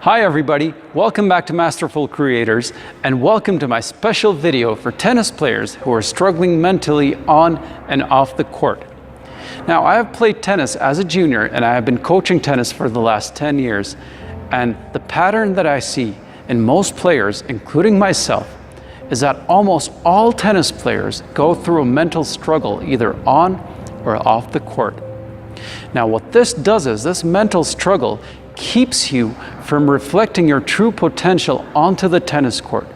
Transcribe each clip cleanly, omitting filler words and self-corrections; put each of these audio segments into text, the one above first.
Hi everybody, welcome back to Masterful Creators, and welcome to my special video for tennis players who are struggling mentally on and off the court. Now, I have played tennis as a junior and I have been coaching tennis for the last 10 years, and the pattern that I see in most players, including myself, is that almost all tennis players go through a mental struggle either on or off the court. Now, what this does is this mental struggle keeps you from reflecting your true potential onto the tennis court.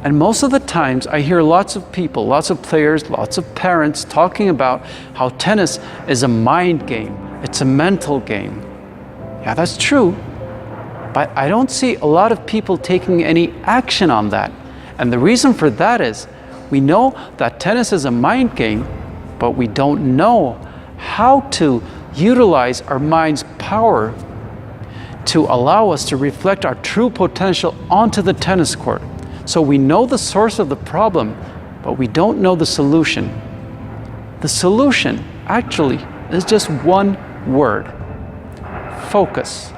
And most of the times I hear lots of people, lots of players, lots of parents talking about how tennis is a mind game. It's a mental game. Yeah, that's true. But I don't see a lot of people taking any action on that. And the reason for that is we know that tennis is a mind game, but we don't know how to utilize our mind's power to allow us to reflect our true potential onto the tennis court. So we know the source of the problem, but we don't know the solution. The solution actually is just one word: focus.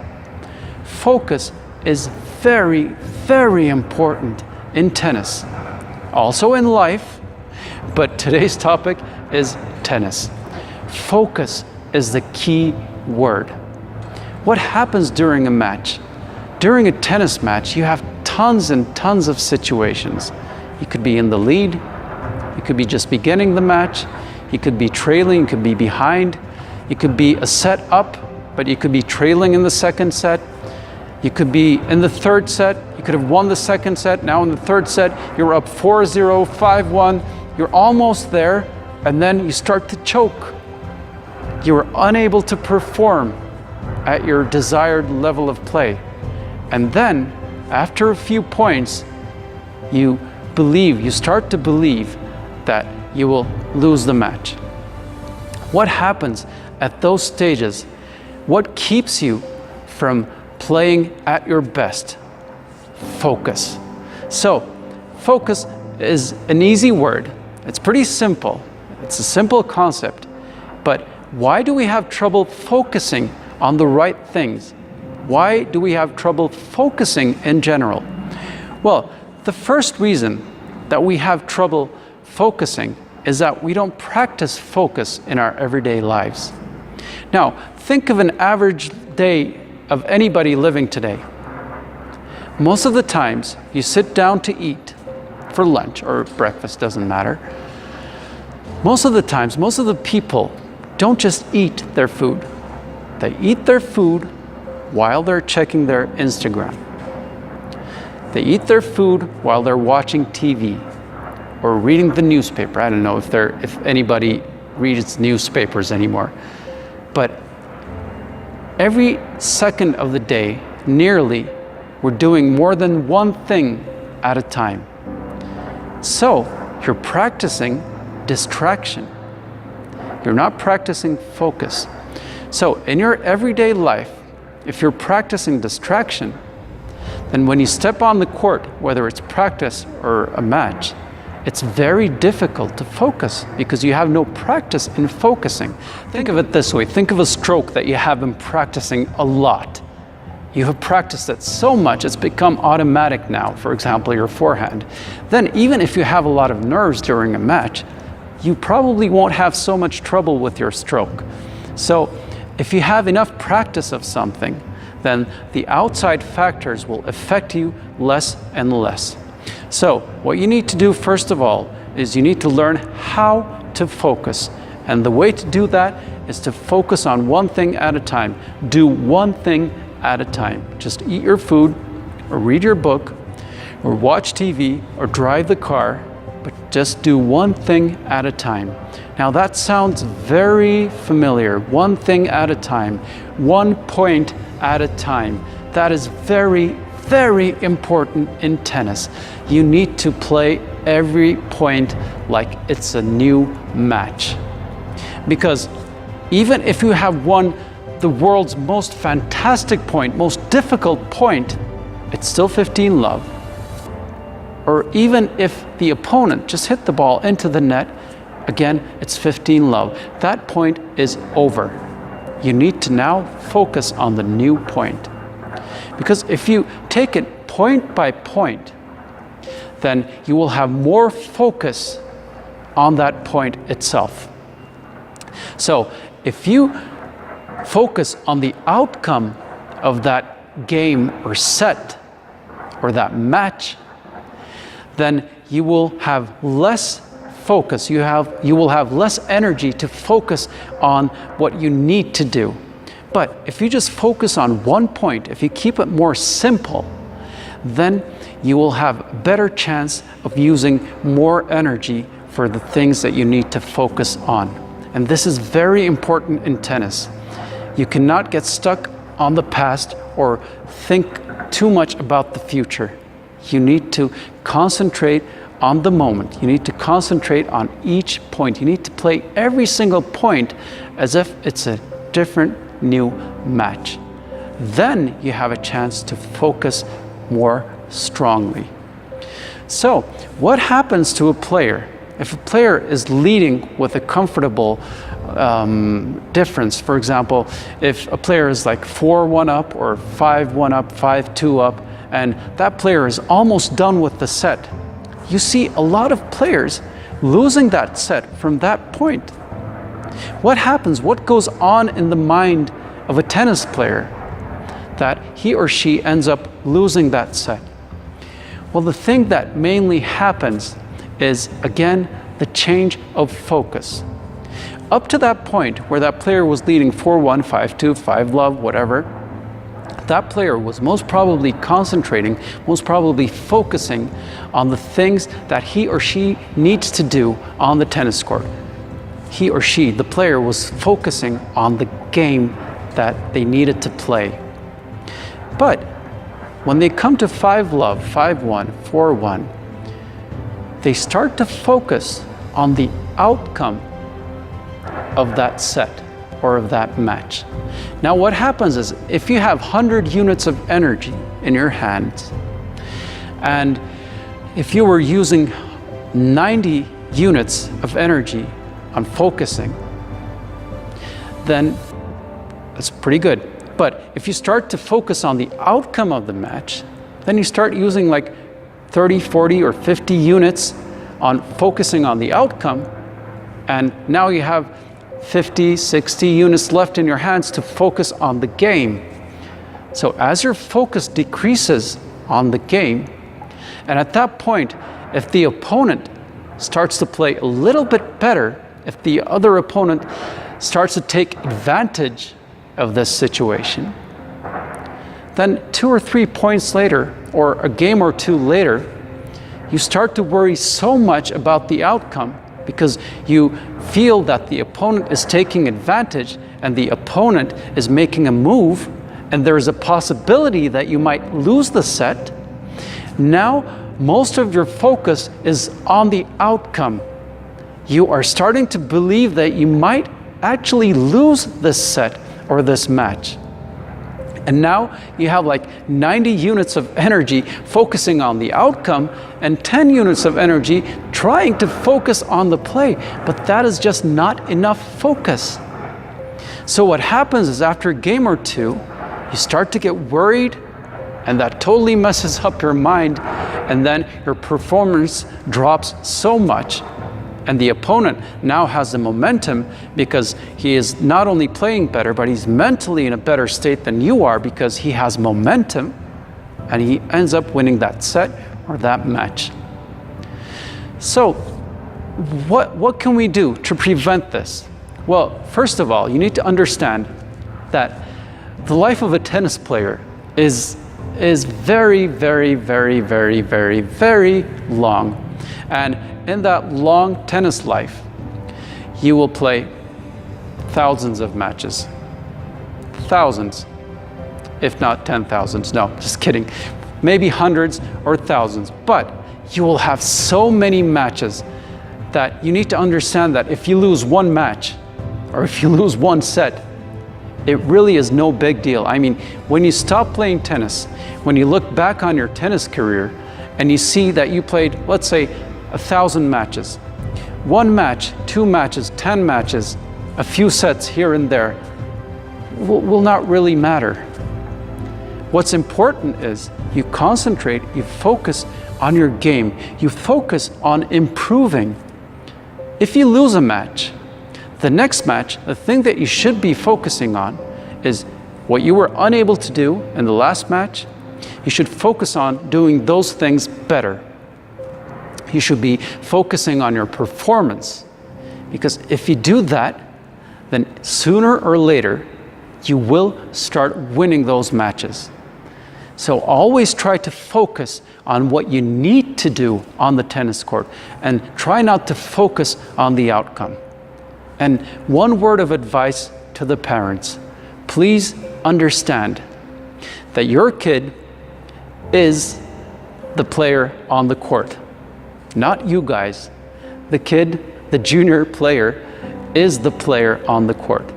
Focus is very, very important in tennis, also in life, but today's topic is tennis. Focus is the key word. What happens during a match? During a tennis match, you have tons and tons of situations. You could be in the lead, you could be just beginning the match, you could be trailing, you could be behind, you could be a set up, but you could be trailing in the second set. You could be in the third set, you could have won the second set, now in the third set, you're up 4-0, 5-1, you're almost there, and then you start to choke. You're unable to perform at your desired level of play. And then, after a few points, you start to believe that you will lose the match. What happens at those stages? What keeps you from playing at your best? Focus. So, focus is an easy word. It's pretty simple. It's a simple concept. But why do we have trouble focusing on the right things? Why do we have trouble focusing in general? Well, the first reason that we have trouble focusing is that we don't practice focus in our everyday lives. Now, think of an average day of anybody living today. Most of the times, you sit down to eat for lunch or breakfast, doesn't matter. Most of the times, most of the people don't just eat their food. They eat their food while they're checking their Instagram. They eat their food while they're watching TV or reading the newspaper. I don't know if anybody reads newspapers anymore. But every second of the day, nearly, we're doing more than one thing at a time. So you're practicing distraction. You're not practicing focus. So in your everyday life, if you're practicing distraction, then when you step on the court, whether it's practice or a match, it's very difficult to focus because you have no practice in focusing. Think of it this way. Think of a stroke that you have been practicing a lot. You have practiced it so much, it's become automatic now, for example, your forehand. Then even if you have a lot of nerves during a match, you probably won't have so much trouble with your stroke. So if you have enough practice of something, then the outside factors will affect you less and less. So what you need to do first of all is you need to learn how to focus. And the way to do that is to focus on one thing at a time. Do one thing at a time. Just eat your food, or read your book, or watch TV, or drive the car, but just do one thing at a time. Now that sounds very familiar. One thing at a time, 1 point at a time. That is very, very important in tennis. You need to play every point like it's a new match. Because even if you have won the world's most fantastic point, most difficult point, it's still 15 love. Or even if the opponent just hit the ball into the net, again, it's 15 love. That point is over. You need to now focus on the new point. Because if you take it point by point, then you will have more focus on that point itself. So if you focus on the outcome of that game or set or that match, then you will have less focus. You will have less energy to focus on what you need to do. But if you just focus on one point, if you keep it more simple, then you will have a better chance of using more energy for the things that you need to focus on. And this is very important in tennis. You cannot get stuck on the past or think too much about the future. You need to concentrate on the moment. You need to concentrate on each point. You need to play every single point as if it's a different new match. Then you have a chance to focus more strongly. So, what happens to a player if a player is leading with a comfortable difference? For example, if a player is like 4-1 up or 5-1 up, 5-2 up, and that player is almost done with the set, you see a lot of players losing that set from that point. What happens? What goes on in the mind of a tennis player that he or she ends up losing that set? Well, the thing that mainly happens is, again, the change of focus. Up to that point where that player was leading 4-1, 5-2, 5-love, whatever, that player was most probably concentrating, most probably focusing on the things that he or she needs to do on the tennis court. He or she, the player, was focusing on the game that they needed to play. But when they come to 5-love, 5-1, 4-1, they start to focus on the outcome of that set or of that match. Now what happens is, if you have 100 units of energy in your hands, and if you were using 90 units of energy on focusing, then that's pretty good. But if you start to focus on the outcome of the match, then you start using like 30, 40, or 50 units on focusing on the outcome, and now you have 50, 60 units left in your hands to focus on the game. So as your focus decreases on the game, and at that point, if the opponent starts to play a little bit better, if the other opponent starts to take advantage of this situation, then 2 or 3 points later, or a game or two later, you start to worry so much about the outcome because you feel that the opponent is taking advantage and the opponent is making a move, and there is a possibility that you might lose the set. Now, most of your focus is on the outcome. You are starting to believe that you might actually lose this set or this match. And now you have like 90 units of energy focusing on the outcome and 10 units of energy trying to focus on the play, but that is just not enough focus. So what happens is, after a game or two, you start to get worried, and that totally messes up your mind, and then your performance drops so much. And the opponent now has the momentum because he is not only playing better, but he's mentally in a better state than you are because he has momentum, and he ends up winning that set or that match. So what can we do to prevent this? Well, first of all, you need to understand that the life of a tennis player is very, very, very, very, very, very long. And in that long tennis life, you will play thousands of matches. Thousands, if not 10,000s. No, just kidding. Maybe hundreds or thousands. But you will have so many matches that you need to understand that if you lose one match, or if you lose one set, it really is no big deal. I mean, when you stop playing tennis, when you look back on your tennis career and you see that you played, let's say, 1,000 matches, one match, 2 matches, 10 matches, a few sets here and there will not really matter. What's important is you concentrate, you focus on your game, you focus on improving. If you lose a match, the next match, the thing that you should be focusing on is what you were unable to do in the last match. You should focus on doing those things better. You should be focusing on your performance, because if you do that, then sooner or later, you will start winning those matches. So always try to focus on what you need to do on the tennis court and try not to focus on the outcome. And one word of advice to the parents: please understand that your kid is the player on the court, not you guys. The kid, the junior player, is the player on the court.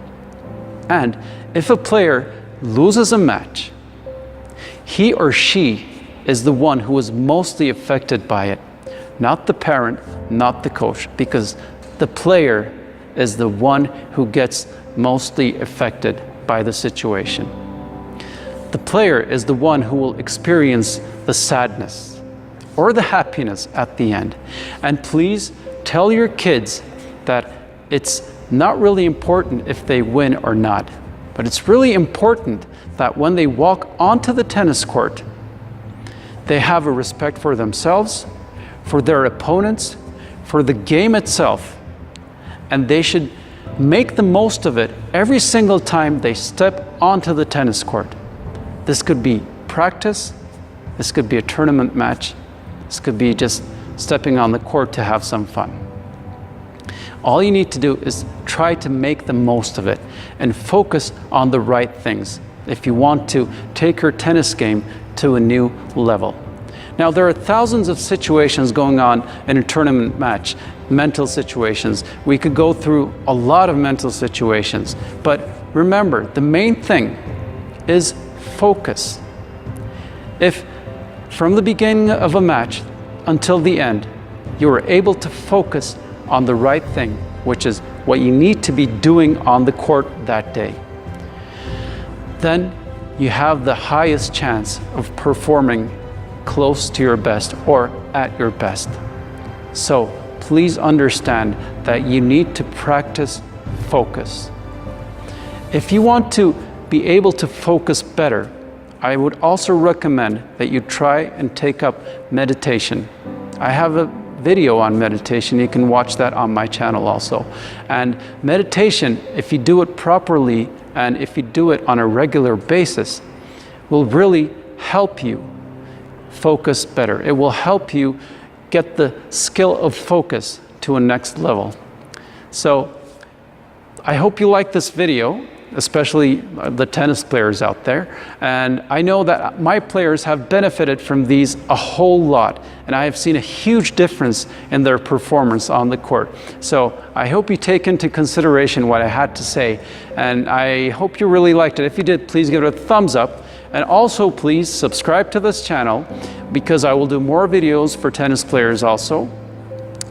And if a player loses a match, he or she is the one who is mostly affected by it, not the parent, not the coach, because the player is the one who gets mostly affected by the situation. The player is the one who will experience the sadness or the happiness at the end. And please tell your kids that it's not really important if they win or not, but it's really important that when they walk onto the tennis court, they have a respect for themselves, for their opponents, for the game itself, and they should make the most of it every single time they step onto the tennis court. This could be practice, this could be a tournament match, this could be just stepping on the court to have some fun. All you need to do is try to make the most of it and focus on the right things if you want to take your tennis game to a new level. Now, there are thousands of situations going on in a tournament match, mental situations. We could go through a lot of mental situations, but remember, the main thing is focus. If from the beginning of a match until the end, you are able to focus on the right thing, which is what you need to be doing on the court that day, then you have the highest chance of performing close to your best or at your best. So please understand that you need to practice focus. If you want to be able to focus better, I would also recommend that you try and take up meditation. I have a video on meditation. You can watch that on my channel also. And meditation, if you do it properly and if you do it on a regular basis, will really help you focus better. It will help you get the skill of focus to a next level. So I hope you like this video, especially the tennis players out there. And I know that my players have benefited from these a whole lot, and I have seen a huge difference in their performance on the court. So I hope you take into consideration what I had to say, and I hope you really liked it. If you did, please give it a thumbs up. And also please subscribe to this channel, because I will do more videos for tennis players also,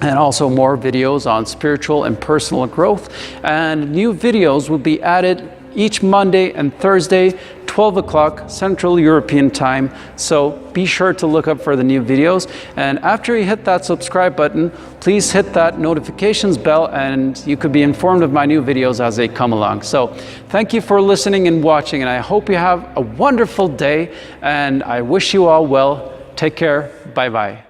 and also more videos on spiritual and personal growth. And new videos will be added each Monday and Thursday, 12 o'clock Central European time. So be sure to look up for the new videos. And after you hit that subscribe button, please hit that notifications bell, and you could be informed of my new videos as they come along. So thank you for listening and watching, and I hope you have a wonderful day, and I wish you all well. Take care. Bye-bye.